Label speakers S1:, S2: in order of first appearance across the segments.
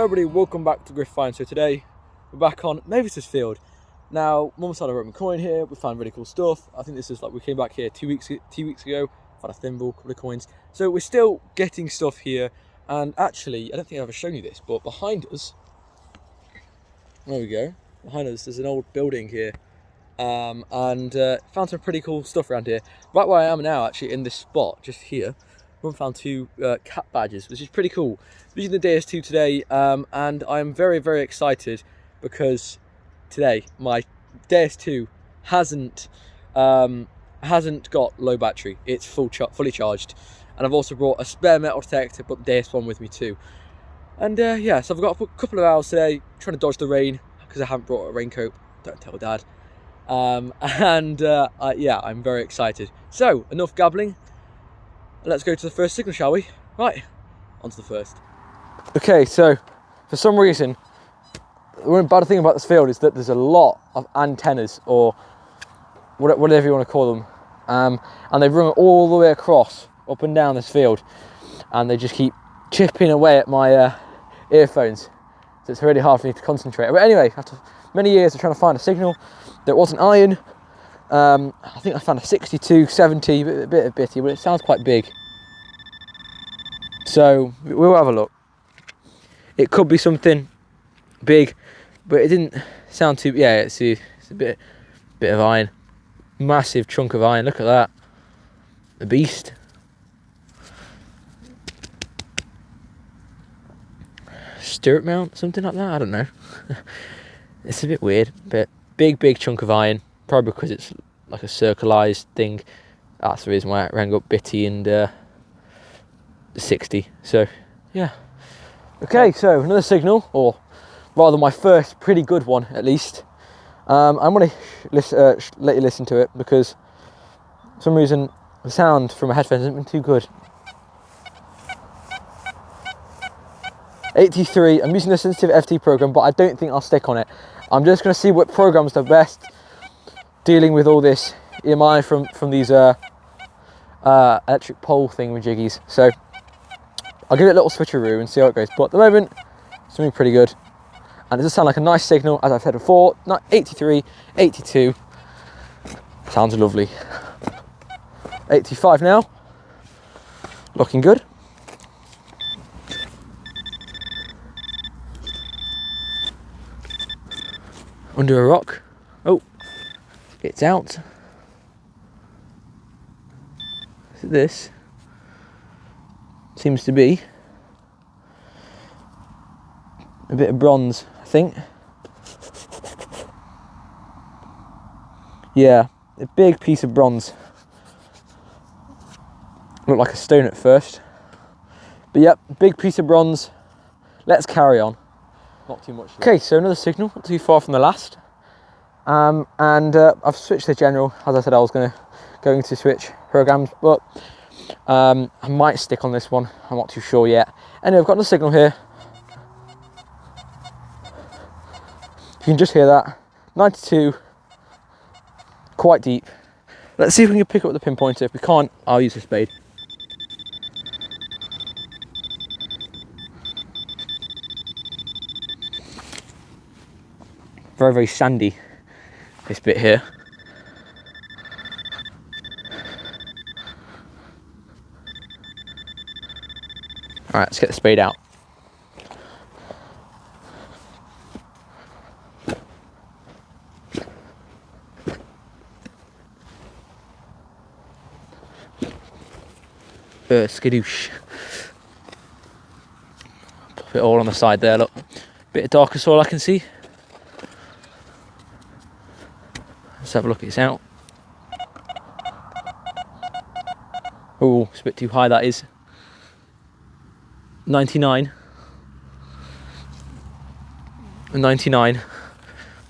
S1: Hello everybody, welcome back to GRIF-FINds. So today we're back on Mavis's field. Now, Mum started a Roman coin here. We found really cool stuff. I think this is like we came back here two weeks ago. Found a thimble, a couple of coins. So we're still getting stuff here. And actually, I don't think I've ever shown you this, but behind us, there we go. Behind us, there's an old building here, and found some pretty cool stuff around here. Right where I am now, actually, in this spot just here, we found two cat badges, which is pretty cool. I'm using the Deus 2 today, and I'm very, very excited because today my Deus 2 hasn't got low battery. It's fully charged, and I've also brought a spare metal detector, but the Deus 1 with me too. And yeah, so I've got a couple of hours today trying to dodge the rain because I haven't brought a raincoat. Don't tell Dad. Yeah, I'm very excited. So enough gabbling. Let's go to the first signal, shall we? Right, on to the first. Okay, so for some reason, the one bad thing about this field is that there's a lot of antennas, or whatever you want to call them, and they've run all the way across, up and down this field, and they just keep chipping away at my earphones, so it's really hard for me to concentrate. But anyway, after many years of trying to find a signal that wasn't iron, I think I found a 62, 70, a bit of bitty, but it sounds quite big. So we'll have a look. It could be something big, but it didn't sound too. Yeah, it's a bit of iron, massive chunk of iron. Look at that, the beast. Stirrup mount, something like that. I don't know. It's a bit weird, but big chunk of iron. Probably because it's like a circularized thing. That's the reason why it rang up bitty and 60. So yeah. Okay, so another signal, or rather my first pretty good one at least. I'm going to let you listen to it because for some reason the sound from my headphones hasn't been too good. 83. I'm using the sensitive FT program, but I don't think I'll stick on it. I'm just going to see what program's the best dealing with all this EMI from these electric pole thingamajiggies. So I'll give it a little switcheroo and see how it goes. But at the moment, it's doing pretty good. And it does sound like a nice signal, as I've said before. 83, 82. Sounds lovely. 85 now. Looking good. Under a rock. Oh, it's out. This seems to be a bit of bronze, I think. Yeah, a big piece of bronze. Looked like a stone at first, but yep, big piece of bronze. Let's carry on. Not too much. Okay, so another signal, not too far from the last. I've switched to general. As I said, I was going to switch programs, but I might stick on this one. I'm not too sure yet. Anyway, I've got another signal here. You can just hear that. 92, quite deep. Let's see if we can pick up the pinpointer. If we can't, I'll use the spade. Very, very sandy, this bit here. All right, let's get the spade out. Skadoosh. Pop it all on the side there, look. Bit of darker soil I can see. Let's have a look, it's out. Oh, it's a bit too high, that is. 99. 99.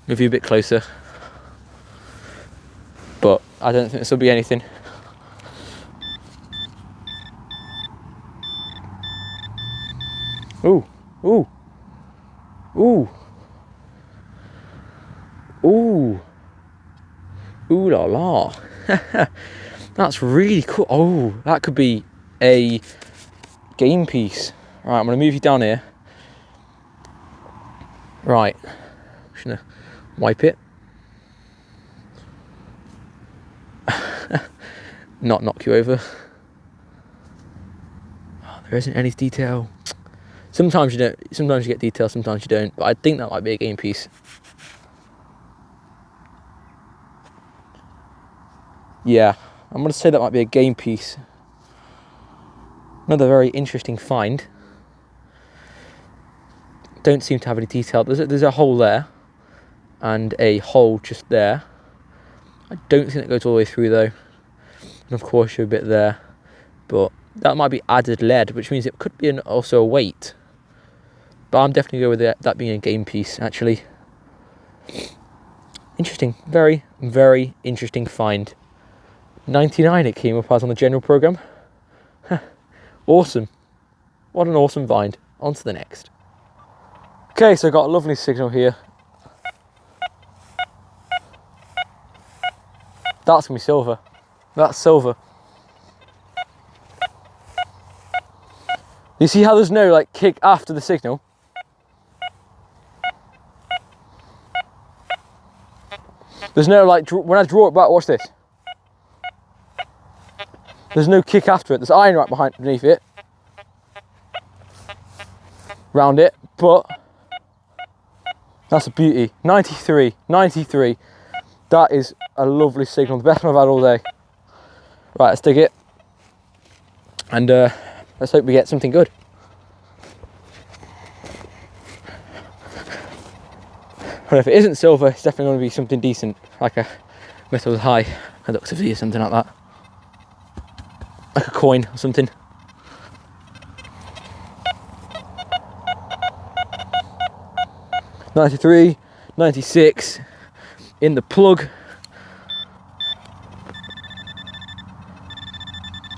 S1: Move you a bit closer. But I don't think this will be anything. Ooh, ooh, ooh, ooh. Ooh la la. That's really cool. Oh, that could be a game piece. Right, I'm going to move you down here. Right, just gonna wipe it. Not knock you over. Oh, there isn't any detail. Sometimes you don't. Sometimes you get detail. Sometimes you don't. But I think that might be a game piece. Yeah, I'm gonna say that might be a game piece. Another very interesting find. Don't seem to have any detail. There's a hole there, and a hole just there. I don't think it goes all the way through though. And of course you're a bit there, but that might be added lead, which means it could be also a weight. But I'm definitely going with that being a game piece, actually. Interesting, very, very interesting find. 99 it came up as on the general programme. Awesome. What an awesome find. On to the next. Okay, so I've got a lovely signal here. That's going to be silver. That's silver. You see how there's no like kick after the signal? There's no like, when I draw it back, watch this. There's no kick after it. There's iron right beneath it. Round it, but that's a beauty. 93, 93. That is a lovely signal. The best one I've had all day. Right, let's dig it. And let's hope we get something good. But if it isn't silver, it's definitely going to be something decent, like a metals high conductivity or something like that. Like a coin or something. $93, $96 in the plug.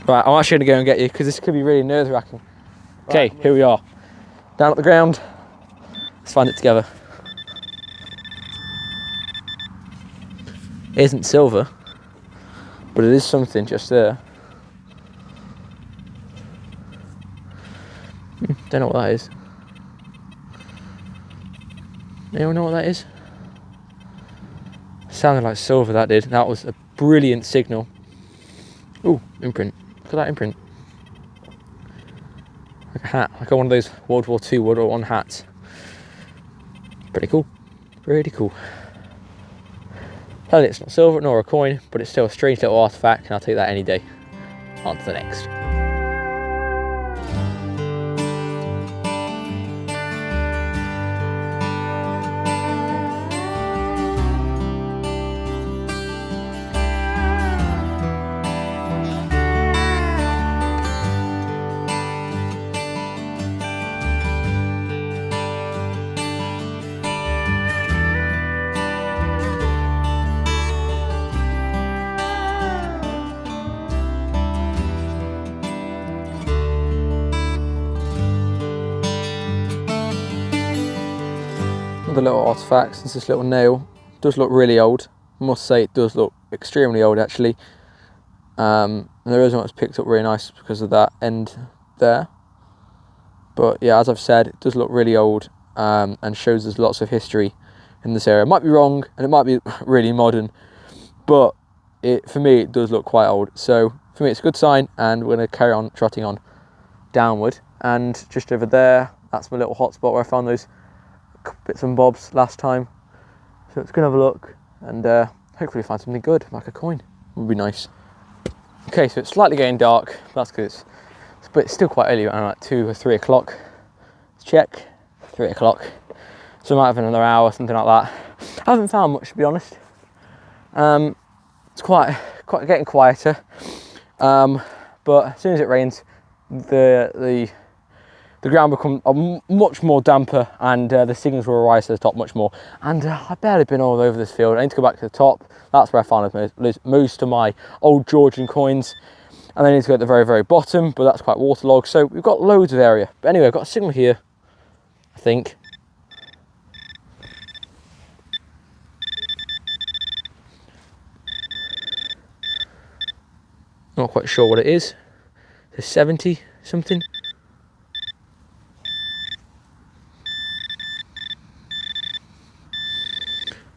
S1: Right, I'm actually going to go and get you because this could be really nerve-wracking. Okay, here we are. Down at the ground. Let's find it together. It isn't silver, but it is something just there. Don't know what that is. Anyone know what that is? Sounded like silver, that did. That was a brilliant signal. Ooh, imprint. Look at that imprint. Like a hat, like one of those World War II, World War I hats. Pretty cool. Pretty cool. Well, it's not silver nor a coin, but it's still a strange little artifact, and I'll take that any day. On to the next. The little artifacts, and this little nail does look really old. I must say it does look extremely old actually. And there is one that's picked up really nice because of that end there. But yeah, as I've said, it does look really old and shows there's lots of history in this area. It might be wrong and it might be really modern, but for me it does look quite old. So for me it's a good sign, and we're going to carry on trotting on downward. And just over there, that's my little hotspot where I found those bits and bobs last time, so let's go and have a look and hopefully find something good, like a coin. Would be nice. Okay, so it's slightly getting dark, but that's because it's still quite early, around like 2 or 3 o'clock. Let's check. 3 o'clock, so I might have another hour, something like that. I haven't found much, to be honest. It's quite getting quieter, but as soon as it rains, the ground becomes much more damper, and the signals will rise to the top much more. And I've barely been all over this field. I need to go back to the top. That's where I found most of my old Georgian coins. And then I need to go at the very, very bottom, but that's quite waterlogged. So we've got loads of area. But anyway, I've got a signal here, I think. Not quite sure what it is. It's 70 something.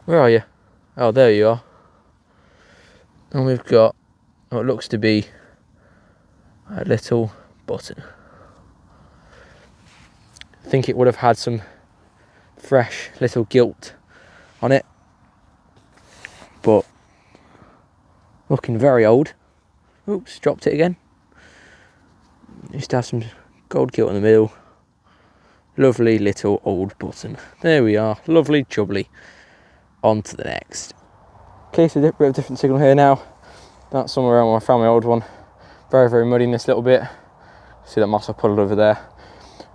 S1: Where are you? Oh, there you are. And we've got what looks to be a little button. I think it would have had some fresh little gilt on it, but looking very old. Oops, dropped it again. Used to have some gold gilt in the middle. Lovely little old button. There we are, lovely jubbly. On to the next. Okay, so a bit of a different signal here now. That's somewhere around where I found my old one. Very, very muddy in this little bit. See that moss I pulled over there.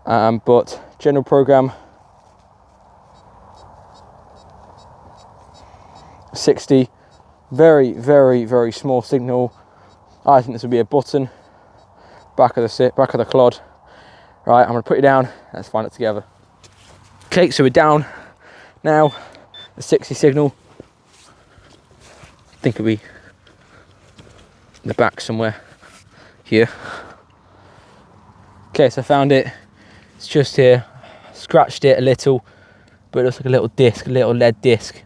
S1: But general program 60. Very, very, very small signal. I think this would be a button. Back of the clod. Right, I'm gonna put you down. Let's find it together. Okay, so we're down now. The 60 signal. I think it'll be in the back somewhere here. Okay, so I found it. It's just here. Scratched it a little, but it looks like a little disc, a little lead disc.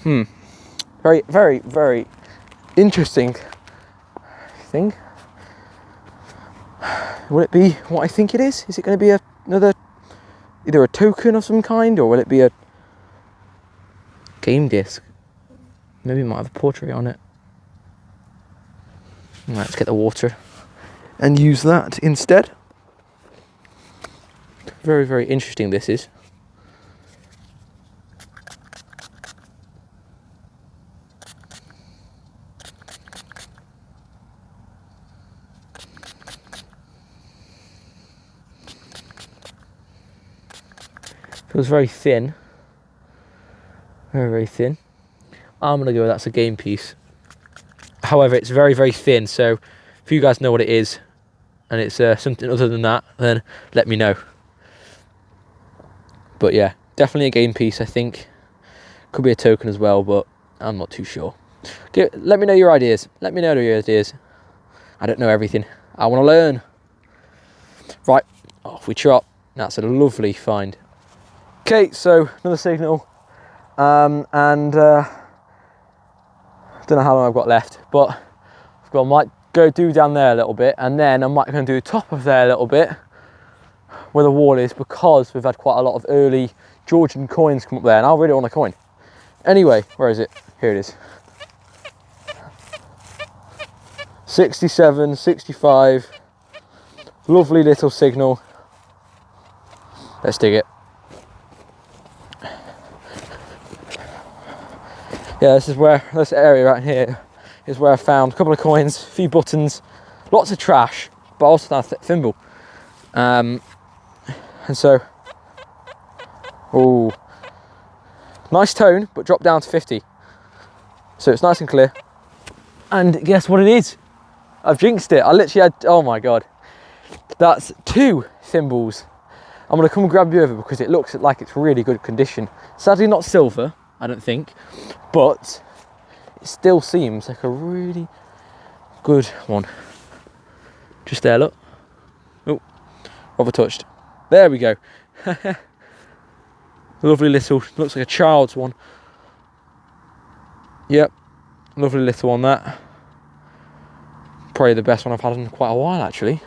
S1: Very, very, very interesting thing. Will it be what I think it is? Is it going to be another, either a token of some kind, or will it be a game disc? Maybe it might have a portrait on it. Right, let's get the water and use that instead. Very, very interesting this is. Feels very thin. Very, very thin. I'm gonna go, that's a game piece. However, it's very, very thin, so if you guys know what it is, and it's something other than that, then let me know. But yeah, definitely a game piece, I think. Could be a token as well, but I'm not too sure. Okay, let me know your ideas. Let me know your ideas. I don't know everything. I want to learn. Right, off we trot. That's a lovely find. Okay, so another signal, and don't know how long I've got left, but I might go down there a little bit, and then I might go and do the top of there a little bit where the wall is, because we've had quite a lot of early Georgian coins come up there, and I really want a coin. Anyway, where is it? Here it is. 67, 65, lovely little signal. Let's dig it. Yeah, this area right here is where I found a couple of coins, a few buttons, lots of trash, but also that thimble. And so, oh, nice tone, but dropped down to 50. So it's nice and clear. And guess what it is? I've jinxed it. I literally had, oh my God. That's 2 thimbles. I'm gonna come and grab you over because it looks like it's really good condition. Sadly not silver, I don't think, but it still seems like a really good one. Just there, look. Oh, overtouched. There we go. Lovely little, looks like a child's one. Yep, lovely little one that. Probably the best one I've had in quite a while actually.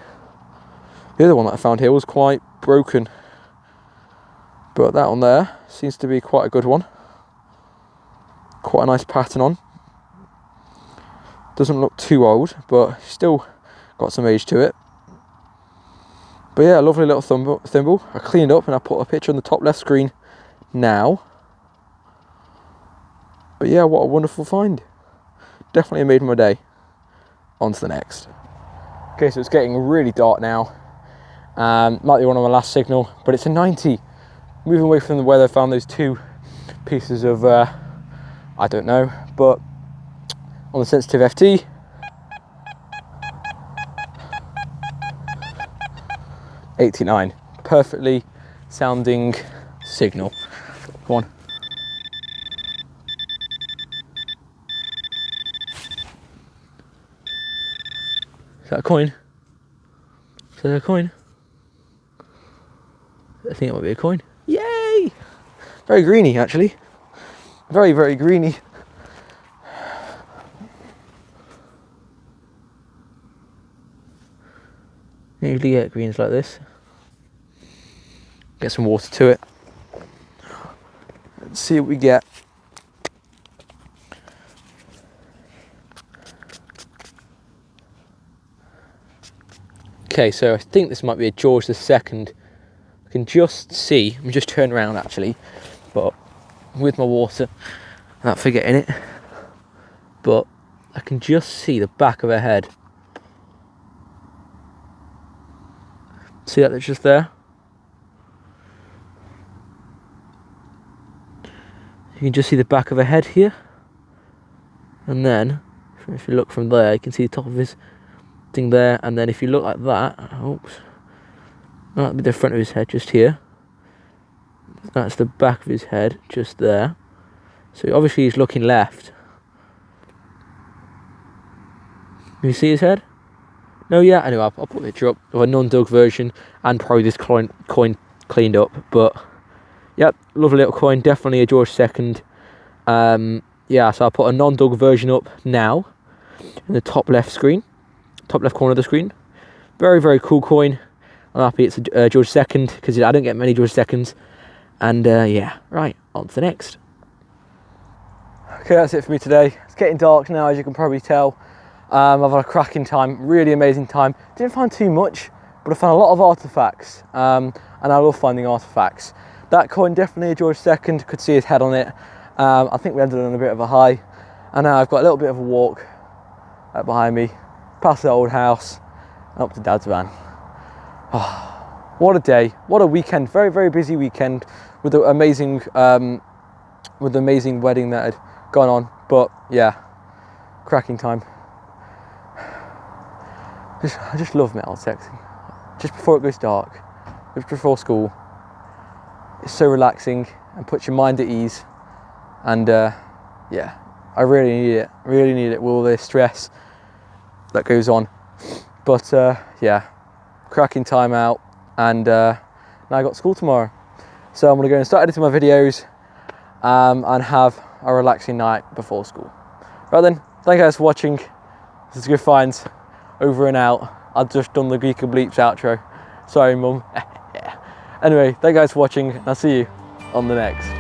S1: The other one that I found here was quite broken, but that one there seems to be quite a good one. Quite a nice pattern on. Doesn't look too old, but still got some age to it. But yeah, lovely little thimble. I cleaned up and I put a picture on the top left screen now. But yeah, what a wonderful find. Definitely made my day. On to the next. Okay, so it's getting really dark now. Might be one of my last signal, but it's a 90. Moving away from where I found those 2 pieces of I don't know, but on the sensitive FT, '89, perfectly sounding signal. Come on. Is that a coin? Is that a coin? I think it might be a coin. Yay! Very greeny, actually. Very, very greeny. You usually get greens like this. Get some water to it. Let's see what we get. Okay, so I think this might be a George II. I can just see, I'm just turning around actually, but with my water, I'm not forgetting it, but I can just see the back of her head. See that that's just there? You can just see the back of her head here. And then, if you look from there, you can see the top of his thing there. And then if you look like that, oops, that'll be the front of his head just here. That's the back of his head just there. So obviously he's looking left. Can you see his head? No, yeah, anyway, I'll put the picture up of a non-dug version and probably this coin cleaned up. But, yep, lovely little coin, definitely a George II. Yeah, so I'll put a non-dug version up now in the top left corner of the screen. Very, very cool coin. I'm happy it's a George II because I don't get many George IIs. And, yeah, right, on to the next. Okay, that's it for me today. It's getting dark now, as you can probably tell. I've had a cracking time, really amazing time. Didn't find too much, but I found a lot of artifacts, and I love finding artifacts. That coin, definitely a George II, could see his head on it. I think we ended on a bit of a high, and now I've got a little bit of a walk behind me, past the old house, and up to Dad's van. Oh, what a day, what a weekend, very, very busy weekend with the amazing wedding that had gone on, but yeah, cracking time. I just love metal detecting. Just before it goes dark, just before school, it's so relaxing and puts your mind at ease. And yeah, I really need it with all this stress that goes on. But yeah, cracking time out, and now I got school tomorrow. So I'm gonna go and start editing my videos and have a relaxing night before school. Right then, thank you guys for watching. This is GRIF-FINds. Over and out. I've just done the Geek and Bleeps outro. Sorry, Mum. Anyway, thank you guys for watching, and I'll see you on the next.